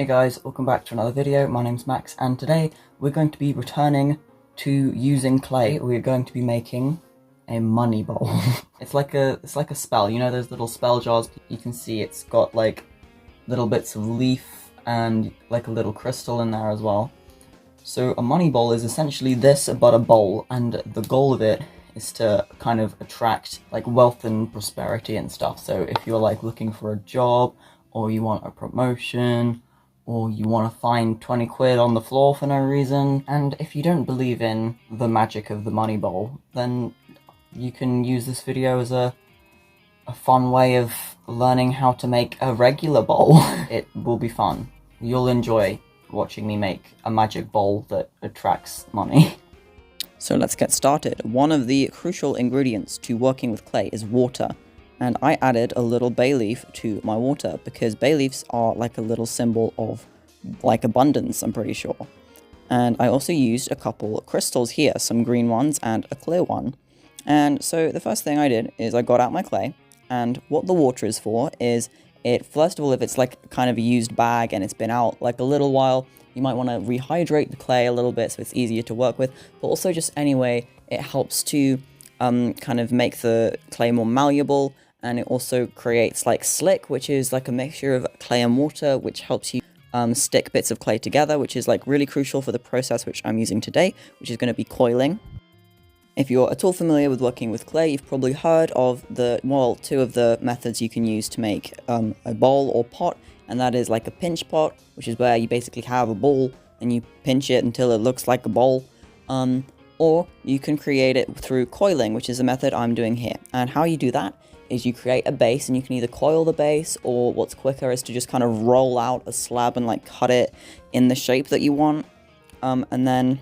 Hey guys, welcome back to another video. My name's Max, and today we're going to be returning to using clay. We're going to be making a money bowl. It's like a spell. You know those little spell jars? You can see it's got like little bits of leaf and like a little crystal in there as well. So a money bowl is essentially this, but a bowl, and the goal of it is to kind of attract like wealth and prosperity and stuff. So if you're like looking for a job, or you want a promotion, or you want to find 20 quid on the floor for no reason, and if you don't believe in the magic of the money bowl, then you can use this video as a fun way of learning how to make a regular bowl. It will be fun. You'll enjoy watching me make a magic bowl that attracts money. So let's get started. One of the crucial ingredients to working with clay is water. And I added a little bay leaf to my water because bay leaves are like a little symbol of like abundance, I'm pretty sure. And I also used a couple crystals here, some green ones and a clear one. And so the first thing I did is I got out my clay, and what the water is for is first of all, if it's like kind of a used bag and it's been out like a little while, you might want to rehydrate the clay a little bit so it's easier to work with, but also just anyway, it helps to kind of make the clay more malleable, and it also creates like slick, which is like a mixture of clay and water, which helps you stick bits of clay together, which is like really crucial for the process which I'm using today, which is going to be coiling. If you're at all familiar with working with clay, you've probably heard of two of the methods you can use to make a bowl or pot, and that is like a pinch pot, which is where you basically have a ball and you pinch it until it looks like a bowl, or you can create it through coiling, which is the method I'm doing here. And how you do that is you create a base, and you can either coil the base, or what's quicker is to just kind of roll out a slab and like cut it in the shape that you want, and then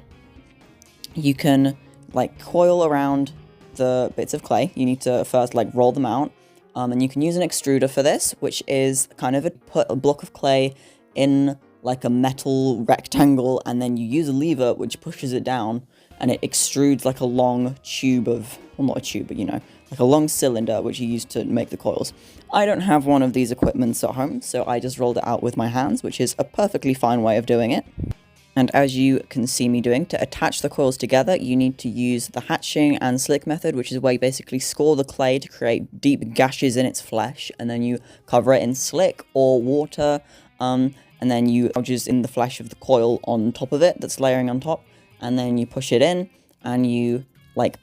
you can like coil around the bits of clay. You need to first like roll them out, and you can use an extruder for this, which is kind of put a block of clay in like a metal rectangle, and then you use a lever which pushes it down, and it extrudes like a long tube of, well, not a tube, but you know, like a long cylinder which you use to make the coils. I don't have one of these equipments at home, so I just rolled it out with my hands, which is a perfectly fine way of doing it. And as you can see me doing, to attach the coils together, you need to use the hatching and slick method, which is where you basically score the clay to create deep gashes in its flesh, and then you cover it in slick or water, and then you gouges in the flesh of the coil on top of it that's layering on top, and then you push it in, and you like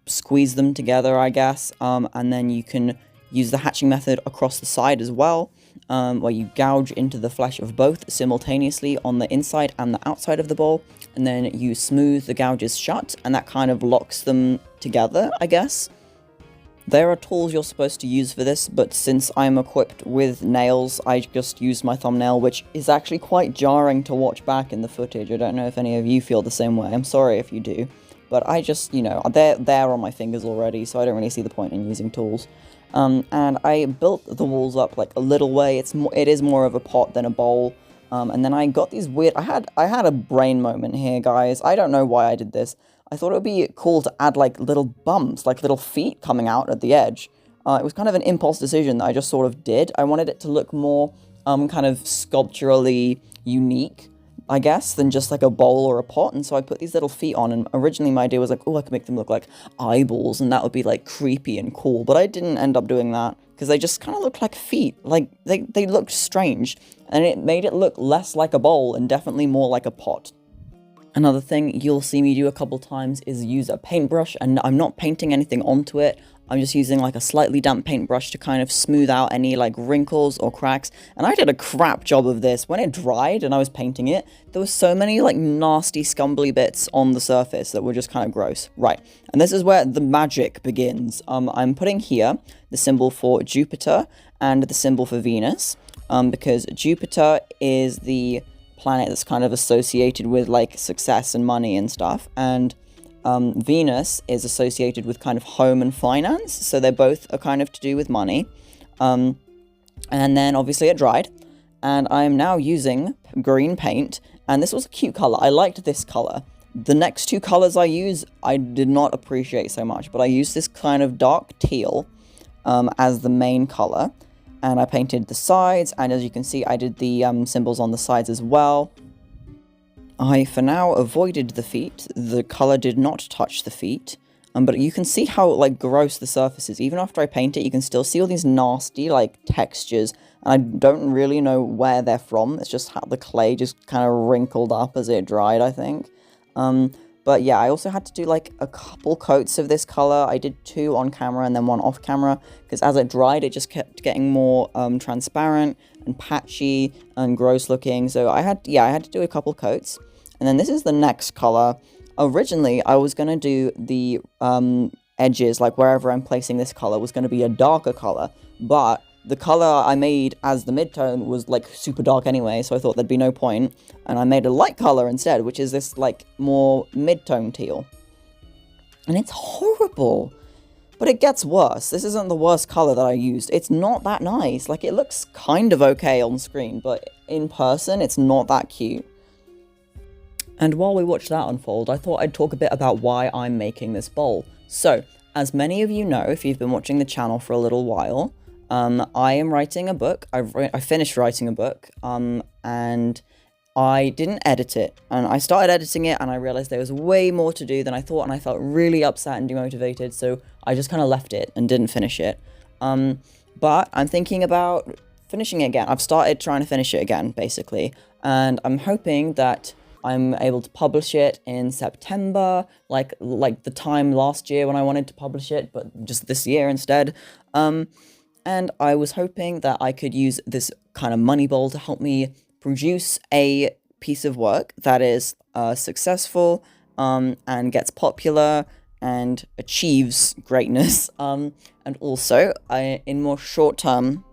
squeeze them together, I guess, and then you can use the hatching method across the side as well, where you gouge into the flesh of both simultaneously on the inside and the outside of the bowl, and then you smooth the gouges shut, and that kind of locks them together, I guess. There are tools you're supposed to use for this, but since I'm equipped with nails, I just used my thumbnail, which is actually quite jarring to watch back in the footage. I don't know if any of you feel the same way. I'm sorry if you do. But I just, you know, they're on my fingers already, so I don't really see the point in using tools. And I built the walls up like a little way. It is more of a pot than a bowl. And then I got these weird, I had a brain moment here, guys. I don't know why I did this. I thought it would be cool to add like little bumps, like little feet coming out at the edge. It was kind of an impulse decision that I just sort of did. I wanted it to look more kind of sculpturally unique, I guess, than just like a bowl or a pot, and so I put these little feet on, and originally my idea was like, oh, I could make them look like eyeballs, and that would be like creepy and cool, but I didn't end up doing that, because they just kind of looked like feet, like, they looked strange, and it made it look less like a bowl, and definitely more like a pot. Another thing you'll see me do a couple times is use a paintbrush, and I'm not painting anything onto it. I'm just using like a slightly damp paintbrush to kind of smooth out any like wrinkles or cracks, and I did a crap job of this. When it dried and I was painting it, there were so many like nasty scumbly bits on the surface that were just kind of gross. Right, and this is where the magic begins. I'm putting here the symbol for Jupiter and the symbol for Venus, because Jupiter is the planet that's kind of associated with like success and money and stuff, and Venus is associated with kind of home and finance, so they're both are kind of to do with money. And then obviously it dried, and I am now using green paint, and this was a cute color. I liked this color. The next two colors I use, I did not appreciate so much, but I used this kind of dark teal as the main color, and I painted the sides, and as you can see, I did the symbols on the sides as well. I, for now, avoided the feet. The colour did not touch the feet. But you can see how, like, gross the surface is. Even after I paint it, you can still see all these nasty, like, textures. And I don't really know where they're from. It's just how the clay just kind of wrinkled up as it dried, I think. But yeah, I also had to do, like, a couple coats of this colour. I did 2 on camera and then 1 off camera. Because as it dried, it just kept getting more transparent and patchy and gross looking. So I had to do a couple coats. And then this is the next colour. Originally, I was going to do the edges, like wherever I'm placing this color, was going to be a darker color, but the color I made as the midtone was like super dark anyway, so I thought there'd be no point, and I made a light color instead, which is this like more midtone teal. And it's horrible, but it gets worse. This isn't the worst color that I used. It's not that nice. Like, it looks kind of okay on screen, but in person, it's not that cute. And while we watch that unfold, I thought I'd talk a bit about why I'm making this bowl. So, as many of you know, if you've been watching the channel for a little while, I am writing a book. I finished writing a book, and I didn't edit it. And I started editing it, and I realized there was way more to do than I thought, and I felt really upset and demotivated, so I just kind of left it and didn't finish it. But I'm thinking about finishing it again. I've started trying to finish it again, basically, and I'm hoping that I'm able to publish it in September, like the time last year when I wanted to publish it, but just this year instead. And I was hoping that I could use this kind of money bowl to help me produce a piece of work that is successful and gets popular and achieves greatness. And also, in more short-term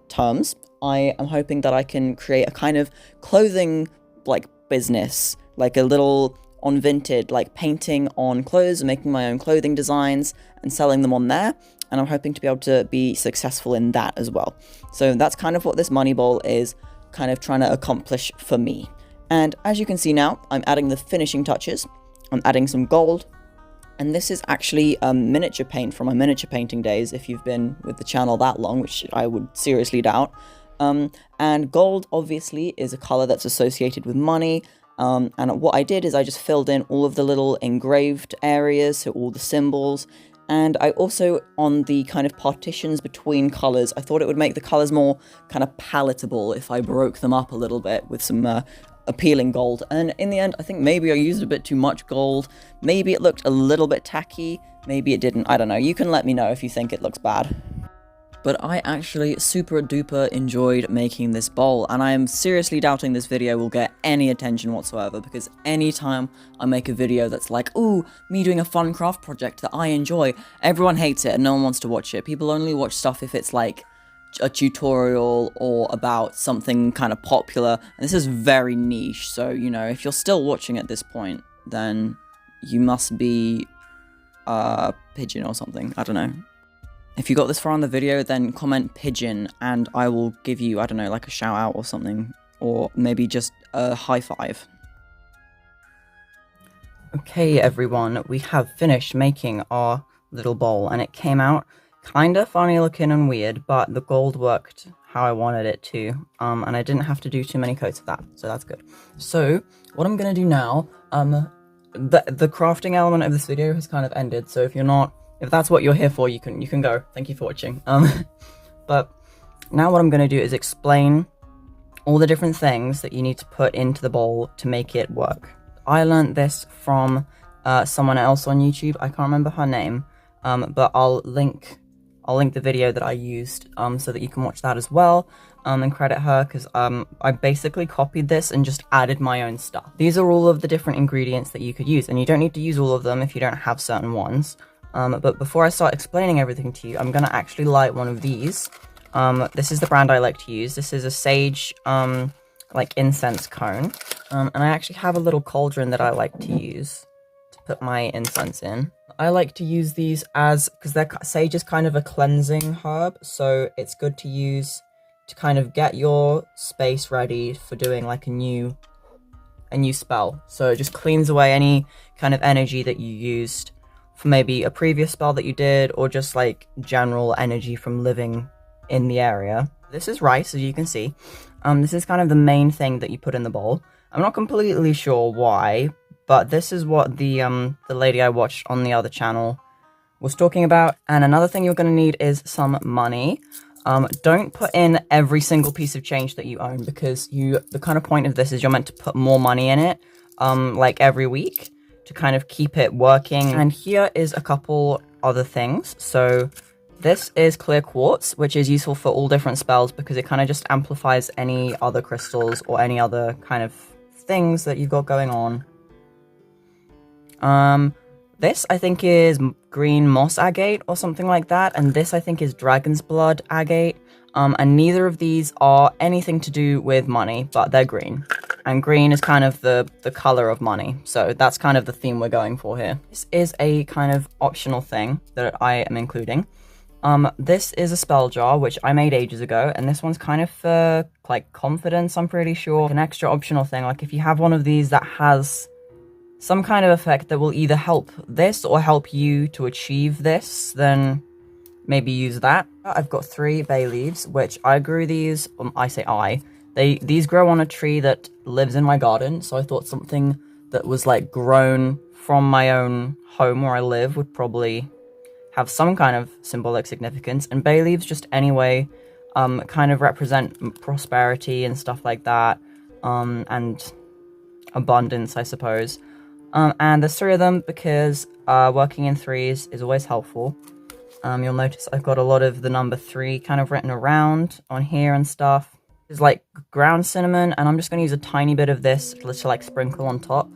terms, I am hoping that I can create a kind of clothing like business, like a little on Vinted, like painting on clothes and making my own clothing designs and selling them on there, and I'm hoping to be able to be successful in that as well. So that's kind of what this money bowl is kind of trying to accomplish for me. And as you can see now, I'm adding the finishing touches. I'm adding some gold, and this is actually miniature paint from my miniature painting days, if you've been with the channel that long, which I would seriously doubt. And gold obviously is a color that's associated with money, and what I did is I just filled in all of the little engraved areas, so all the symbols, and I also, on the kind of partitions between colors, I thought it would make the colors more kind of palatable if I broke them up a little bit with some appealing gold. And in the end, I think maybe I used a bit too much gold, maybe it looked a little bit tacky, maybe it didn't, I don't know. You can let me know if you think it looks bad. But I actually super duper enjoyed making this bowl, and I am seriously doubting this video will get any attention whatsoever, because anytime I make a video that's like, ooh, me doing a fun craft project that I enjoy, everyone hates it and no one wants to watch it. People only watch stuff if it's like a tutorial or about something kind of popular, and this is very niche, so, you know, if you're still watching at this point, then you must be pigeon or something, I don't know. If you got this far on the video, then comment pigeon, and I will give you, I don't know, like a shout out or something, or maybe just a high five. Okay, everyone, we have finished making our little bowl, and it came out kind of funny looking and weird, but the gold worked how I wanted it to, and I didn't have to do too many coats of that, so that's good. So, what I'm going to do now, the crafting element of this video has kind of ended, so if that's what you're here for, you can go. Thank you for watching. But now what I'm going to do is explain all the different things that you need to put into the bowl to make it work. I learned this from someone else on YouTube. I can't remember her name, but I'll link the video that I used so that you can watch that as well, and credit her, because I basically copied this and just added my own stuff. These are all of the different ingredients that you could use, and you don't need to use all of them if you don't have certain ones. But before I start explaining everything to you, I'm going to actually light one of these. This is the brand I like to use. This is a sage, like, incense cone. And I actually have a little cauldron that I like to use to put my incense in. I like to use these because sage is kind of a cleansing herb, so it's good to use to kind of get your space ready for doing, like, a new spell. So it just cleans away any kind of energy that you used for maybe a previous spell that you did, or just like general energy from living in the area. This is rice, as you can see. This is kind of the main thing that you put in the bowl. I'm not completely sure why, but this is what the lady I watched on the other channel was talking about. And another thing you're going to need is some money. Don't put in every single piece of change that you own, because the kind of point of this is you're meant to put more money in it, like every week, to kind of keep it working. And here is a couple other things. So this is clear quartz, which is useful for all different spells because it kind of just amplifies any other crystals or any other kind of things that you've got going on. This I think is green moss agate or something like that, and this I think is dragon's blood agate. And neither of these are anything to do with money, but they're green. And green is kind of the color of money, so that's kind of the theme we're going for here. This is a kind of optional thing that I am including. This is a spell jar, which I made ages ago, and this one's kind of for, like, confidence, I'm pretty sure. An extra optional thing, like if you have one of these that has some kind of effect that will either help this or help you to achieve this, then maybe use that. I've got 3 bay leaves, which I grew these, these grow on a tree that lives in my garden, so I thought something that was, like, grown from my own home where I live would probably have some kind of symbolic significance. And bay leaves just anyway kind of represent prosperity and stuff like that, and abundance, I suppose. And there's 3 of them because working in 3s is always helpful. You'll notice I've got a lot of the number 3 kind of written around on here and stuff. It's like ground cinnamon, and I'm just going to use a tiny bit of this to like sprinkle on top.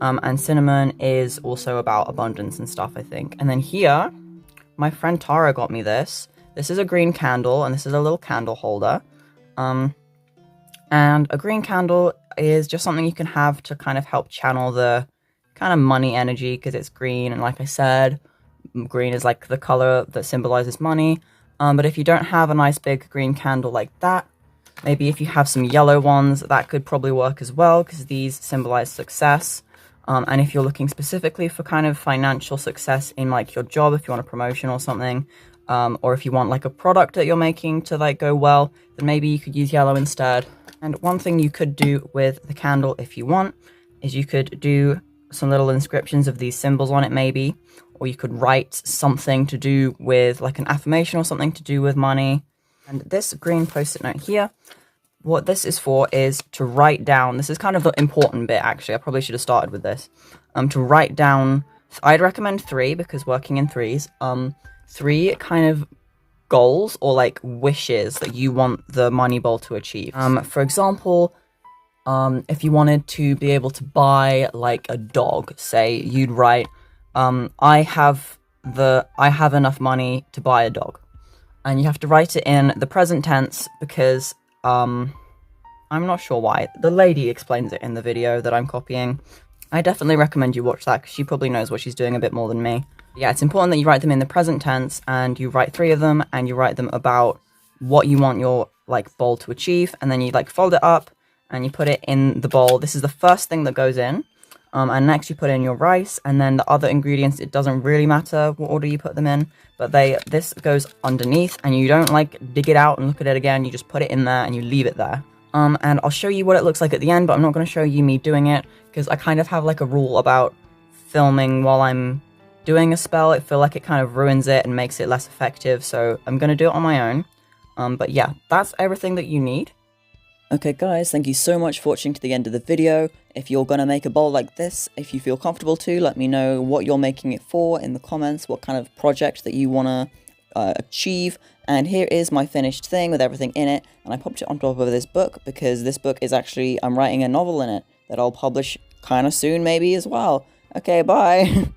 And cinnamon is also about abundance and stuff, I think. And then here, my friend Tara got me this. This is a green candle, and this is a little candle holder. And a green candle is just something you can have to kind of help channel the kind of money energy, because it's green, and like I said, green is like the color that symbolizes money. But if you don't have a nice big green candle like that, maybe if you have some yellow ones, that could probably work as well, because these symbolize success. And if you're looking specifically for kind of financial success in like your job, if you want a promotion or something, or if you want like a product that you're making to like go well, then maybe you could use yellow instead. And one thing you could do with the candle if you want is you could do some little inscriptions of these symbols on it maybe, or you could write something to do with like an affirmation or something to do with money. And this green post-it note here, what this is for is to write down, this is kind of the important bit actually, I probably should have started with this, to write down, I'd recommend 3 because working in 3s, 3 kind of goals or like wishes that you want the money bowl to achieve. For example, if you wanted to be able to buy like a dog, say you'd write, I have enough money to buy a dog. And you have to write it in the present tense because, I'm not sure why. The lady explains it in the video that I'm copying. I definitely recommend you watch that because she probably knows what she's doing a bit more than me. Yeah, it's important that you write them in the present tense, and you write 3 of them, and you write them about what you want your like bowl to achieve, and then you like fold it up and you put it in the bowl. This is the first thing that goes in. And next you put in your rice, and then the other ingredients, it doesn't really matter what order you put them in, but this goes underneath, and you don't like dig it out and look at it again, you just put it in there and you leave it there. And I'll show you what it looks like at the end, but I'm not going to show you me doing it, because I kind of have like a rule about filming while I'm doing a spell. I feel like it kind of ruins it and makes it less effective, so I'm going to do it on my own. But yeah, that's everything that you need. Okay guys, thank you so much for watching to the end of the video. If you're going to make a bowl like this, if you feel comfortable to, let me know what you're making it for in the comments, what kind of project that you want to achieve. And here is my finished thing with everything in it, and I popped it on top of this book because this book is actually, I'm writing a novel in it that I'll publish kind of soon maybe as well. Okay, bye!